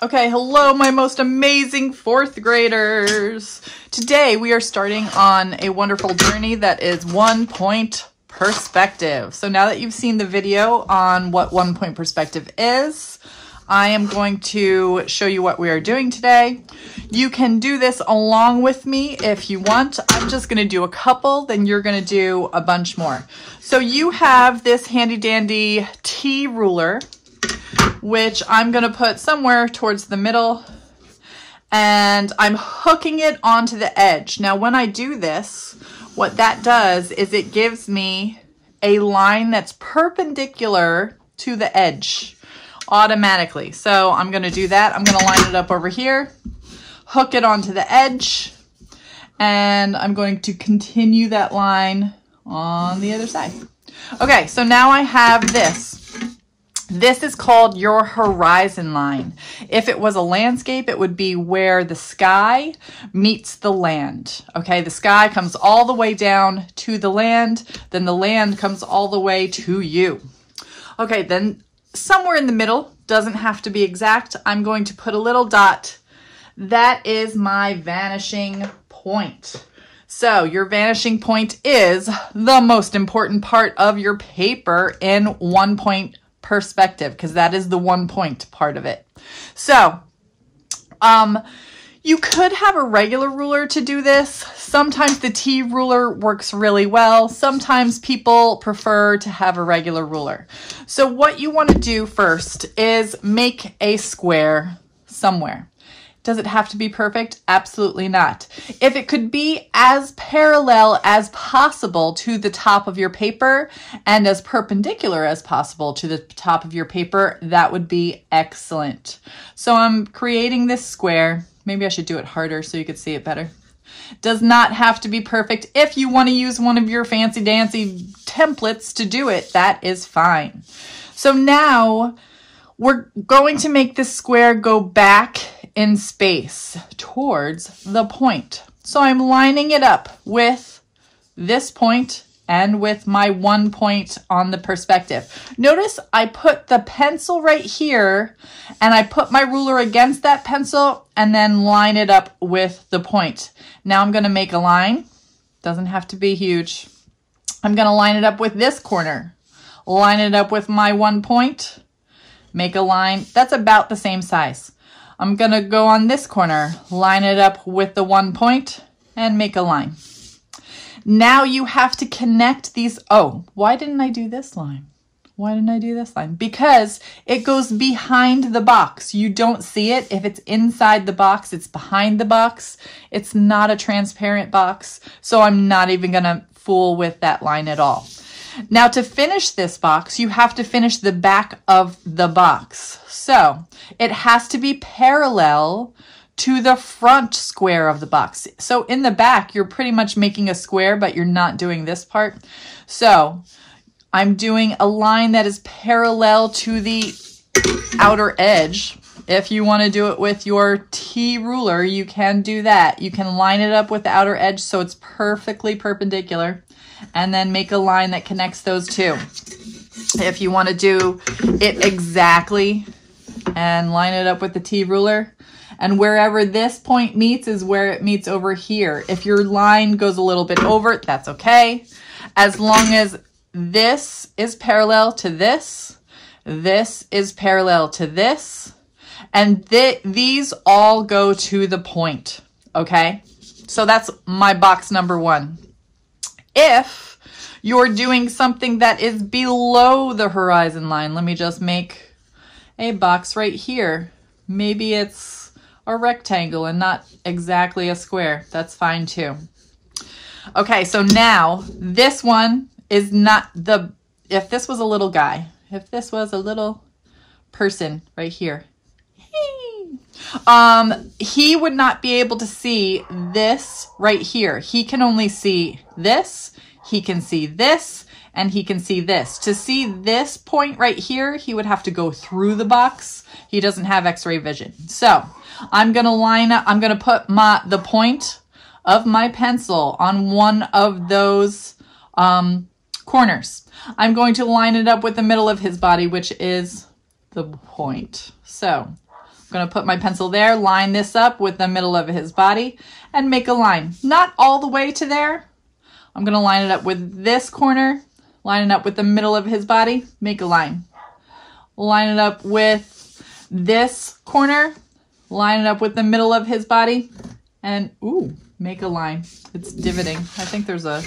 Okay, hello, my most amazing fourth graders. Today we are starting on a wonderful journey that is 1 point perspective. So now that you've seen the video on what 1 point perspective is, I am going to show you what we are doing today. You can do this along with me if you want. I'm just going to do a couple, then you're going to do a bunch more. So you have this handy dandy T ruler, which I'm going to put somewhere towards the middle, and I'm hooking it onto the edge. Now, when I do this, what that does is it gives me a line that's perpendicular to the edge automatically. So I'm going to do that. I'm going to line it up over here, hook it onto the edge, and I'm going to continue that line on the other side. Okay, so now I have this. This is called your horizon line. If it was a landscape, it would be where the sky meets the land. Okay, the sky comes all the way down to the land, then the land comes all the way to you. Okay, then somewhere in the middle, doesn't have to be exact, I'm going to put a little dot. That is my vanishing point. So your vanishing point is the most important part of your paper in 1 point perspective, because that is the 1 point part of it. So you could have a regular ruler to do this. Sometimes the T ruler works really well. Sometimes people prefer to have a regular ruler. So what you want to do first is make a square somewhere. Does it have to be perfect? Absolutely not. If it could be as parallel as possible to the top of your paper and as perpendicular as possible to the top of your paper, that would be excellent. So I'm creating this square. Maybe I should do it harder so you could see it better. Does not have to be perfect. If you want to use one of your fancy dancy templates to do it, that is fine. So now we're going to make this square go back in space towards the point. So I'm lining it up with this point and with my 1 point on the perspective. Notice I put the pencil right here and I put my ruler against that pencil and then line it up with the point. Now I'm going to make a line. Doesn't have to be huge. I'm going to line it up with this corner. Line it up with my 1 point. Make a line that's about the same size. I'm going to go on this corner, line it up with the 1 point, and make a line. Now you have to connect these. Oh, why didn't I do this line? Why didn't I do this line? Because it goes behind the box. You don't see it. If it's inside the box, it's behind the box. It's not a transparent box, so I'm not even going to fool with that line at all. Now to finish this box, you have to finish the back of the box. So it has to be parallel to the front square of the box. So in the back, you're pretty much making a square, but you're not doing this part. So I'm doing a line that is parallel to the outer edge. If you want to do it with your T ruler, you can do that. You can line it up with the outer edge so it's perfectly perpendicular, and then make a line that connects those two. If you want to do it exactly and line it up with the T ruler, and wherever this point meets is where it meets over here. If your line goes a little bit over, that's okay. As long as this is parallel to this is parallel to this, and these all go to the point, okay? So that's my box number 1. If you're doing something that is below the horizon line, let me just make a box right here. Maybe it's a rectangle and not exactly a square. That's fine too. Okay, so now this one is not the, if this was a little guy, if this was a little person right here, he would not be able to see this right here. He can only see this, he can see this, and he can see this. To see this point right here, he would have to go through the box. He doesn't have X-ray vision. So I'm going to line up, I'm going to put the point of my pencil on one of those corners. I'm going to line it up with the middle of his body, which is the point. So I'm going to put my pencil there, line this up with the middle of his body, and make a line. Not all the way to there. I'm going to line it up with this corner, line it up with the middle of his body, make a line. Line it up with this corner, line it up with the middle of his body, and ooh, make a line. It's divoting. I think there's a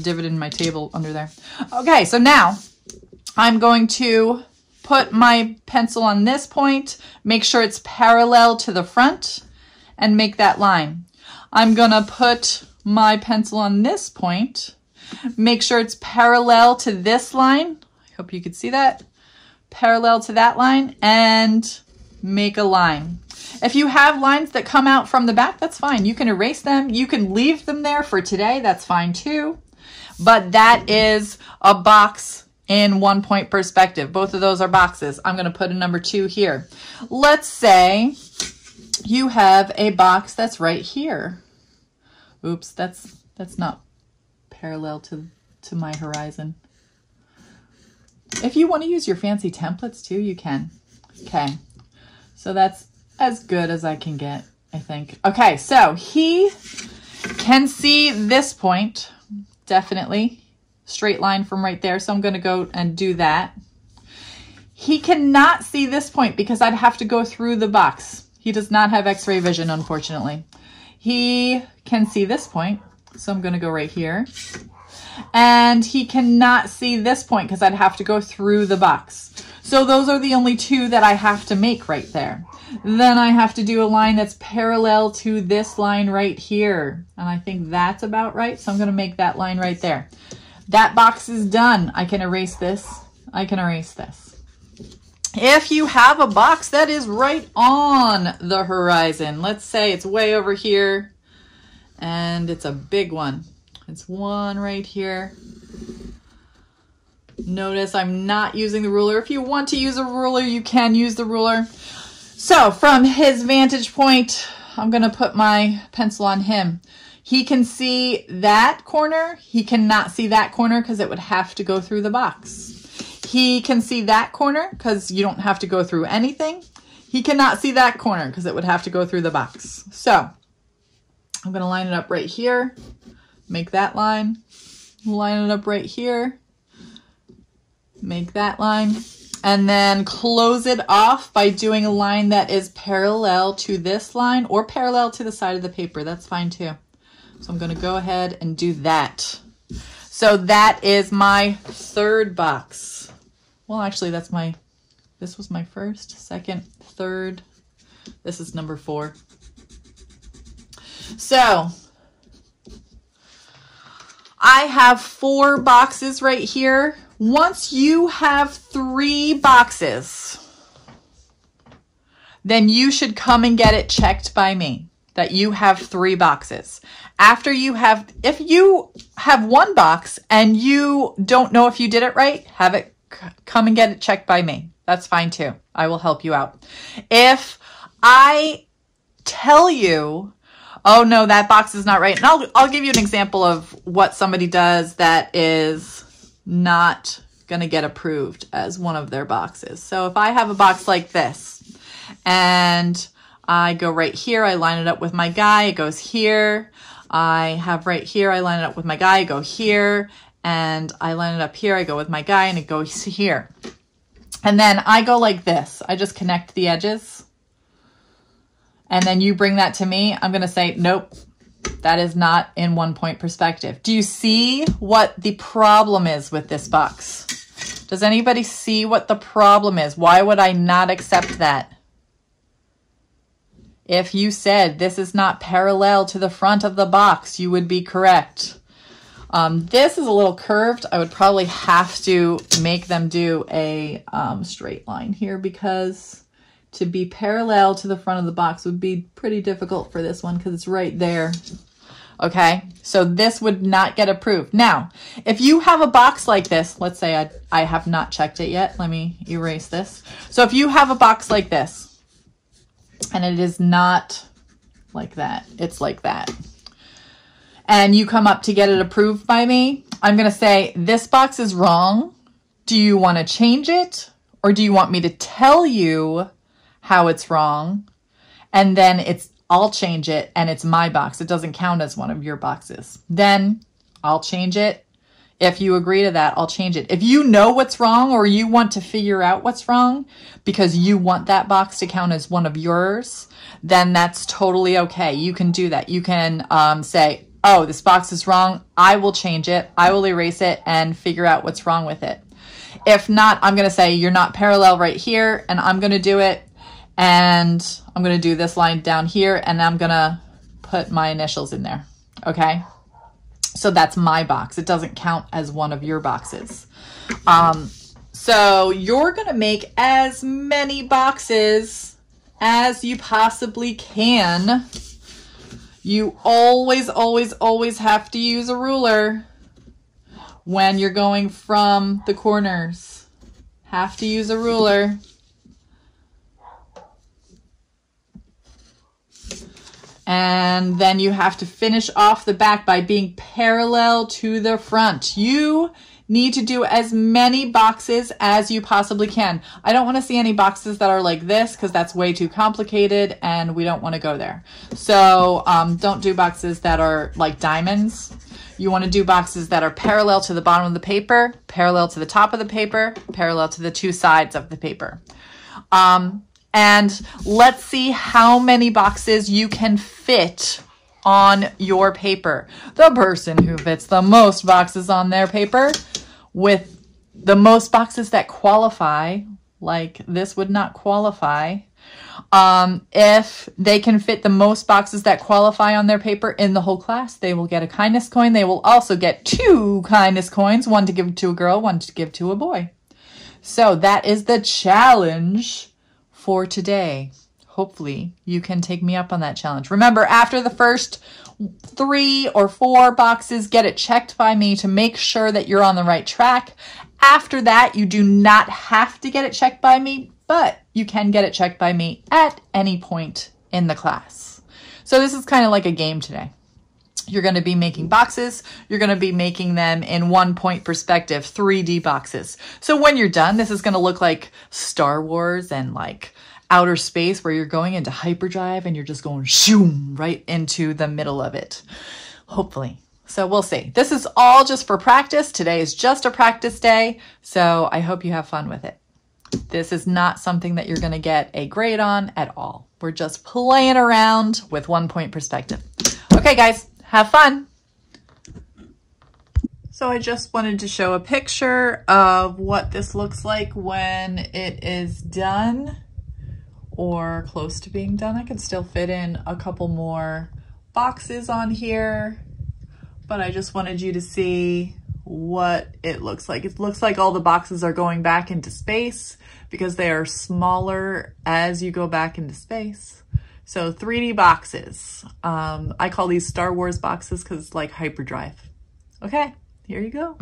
divot in my table under there. Okay, so now I'm going to put my pencil on this point, make sure it's parallel to the front, and make that line. I'm going to put my pencil on this point, make sure it's parallel to this line. I hope you could see that. Parallel to that line, and make a line. If you have lines that come out from the back, that's fine. You can erase them. You can leave them there for today. That's fine too. But that is a box in 1 point perspective. Both of those are boxes. I'm going to put a number 2 here. Let's say you have a box that's right here. Oops, that's not parallel to my horizon. If you want to use your fancy templates too, you can. Okay, so that's as good as I can get, I think. Okay, so he can see this point, definitely. Straight line from right there, so I'm going to go and do that. He cannot see this point because I'd have to go through the box. He does not have X-ray vision, unfortunately. He can see this point, so I'm going to go right here. And he cannot see this point because I'd have to go through the box. So those are the only 2 that I have to make right there. Then I have to do a line that's parallel to this line right here. And I think that's about right. So I'm going to make that line right there. That box is done. I can erase this. I can erase this. If you have a box that is right on the horizon, let's say it's way over here and it's a big one. It's one right here. Notice I'm not using the ruler. If you want to use a ruler, you can use the ruler. So from his vantage point, I'm going to put my pencil on him. He can see that corner. He cannot see that corner because it would have to go through the box. He can see that corner because you don't have to go through anything. He cannot see that corner because it would have to go through the box. So I'm going to line it up right here. Make that line, line it up right here, make that line, and then close it off by doing a line that is parallel to this line or parallel to the side of the paper. That's fine too. So I'm going to go ahead and do that. So that is my 3rd box. Well, actually this was my 1st, 2nd, 3rd. This is number 4. So I have 4 boxes right here. Once you have 3 boxes, then you should come and get it checked by me that you have 3 boxes. After you have, if you have 1 box and you don't know if you did it right, have it come and get it checked by me. That's fine too. I will help you out. If I tell you, oh no, that box is not right. And I'll give you an example of what somebody does that is not going to get approved as one of their boxes. So if I have a box like this and I go right here, I line it up with my guy, it goes here. I have right here, I line it up with my guy, I go here, and I line it up here, I go with my guy, and it goes here. And then I go like this. I just connect the edges. And then you bring that to me, I'm going to say, nope, that is not in 1 point perspective. Do you see what the problem is with this box? Does anybody see what the problem is? Why would I not accept that? If you said this is not parallel to the front of the box, you would be correct. This is a little curved. I would probably have to make them do a straight line here because to be parallel to the front of the box would be pretty difficult for this one because it's right there. Okay, so this would not get approved. Now, if you have a box like this, let's say I have not checked it yet. Let me erase this. So if you have a box like this, and it is not like that, it's like that, and you come up to get it approved by me, I'm going to say, this box is wrong. Do you want to change it? Or do you want me to tell you how it's wrong, and then I'll change it and it's my box. It doesn't count as one of your boxes. Then I'll change it. If you agree to that, I'll change it. If you know what's wrong or you want to figure out what's wrong because you want that box to count as one of yours, then that's totally okay. You can do that. You can say, oh, this box is wrong. I will change it. I will erase it and figure out what's wrong with it. If not, I'm going to say you're not parallel right here, and I'm going to do it. And I'm going to do this line down here, and I'm going to put my initials in there. Okay? So that's my box. It doesn't count as one of your boxes. So you're going to make as many boxes as you possibly can. You always, always, always have to use a ruler when you're going from the corners. Have to use a ruler. And then you have to finish off the back by being parallel to the front. You need to do as many boxes as you possibly can. I don't want to see any boxes that are like this because that's way too complicated and we don't want to go there. So don't do boxes that are like diamonds. You want to do boxes that are parallel to the bottom of the paper, parallel to the top of the paper, parallel to the two sides of the paper. And let's see how many boxes you can fit on your paper. The person who fits the most boxes on their paper with the most boxes that qualify, like this would not qualify. If they can fit the most boxes that qualify on their paper in the whole class, they will get a kindness coin. They will also get 2 kindness coins, one to give to a girl, one to give to a boy. So that is the challenge for today. Hopefully you can take me up on that challenge. Remember, after the first 3 or 4 boxes, get it checked by me to make sure that you're on the right track. After that, you do not have to get it checked by me, but you can get it checked by me at any point in the class. So this is kind of like a game today. You're going to be making boxes. You're going to be making them in 1-point perspective, 3D boxes. So when you're done, this is going to look like Star Wars and like outer space where you're going into hyperdrive and you're just going shoom right into the middle of it. Hopefully. So we'll see. This is all just for practice. Today is just a practice day. So I hope you have fun with it. This is not something that you're going to get a grade on at all. We're just playing around with 1-point perspective. Okay, guys. Have fun. So I just wanted to show a picture of what this looks like when it is done or close to being done. I could still fit in a couple more boxes on here, but I just wanted you to see what it looks like. It looks like all the boxes are going back into space because they are smaller as you go back into space. So 3D boxes. I call these Star Wars boxes because like hyperdrive. Okay, here you go.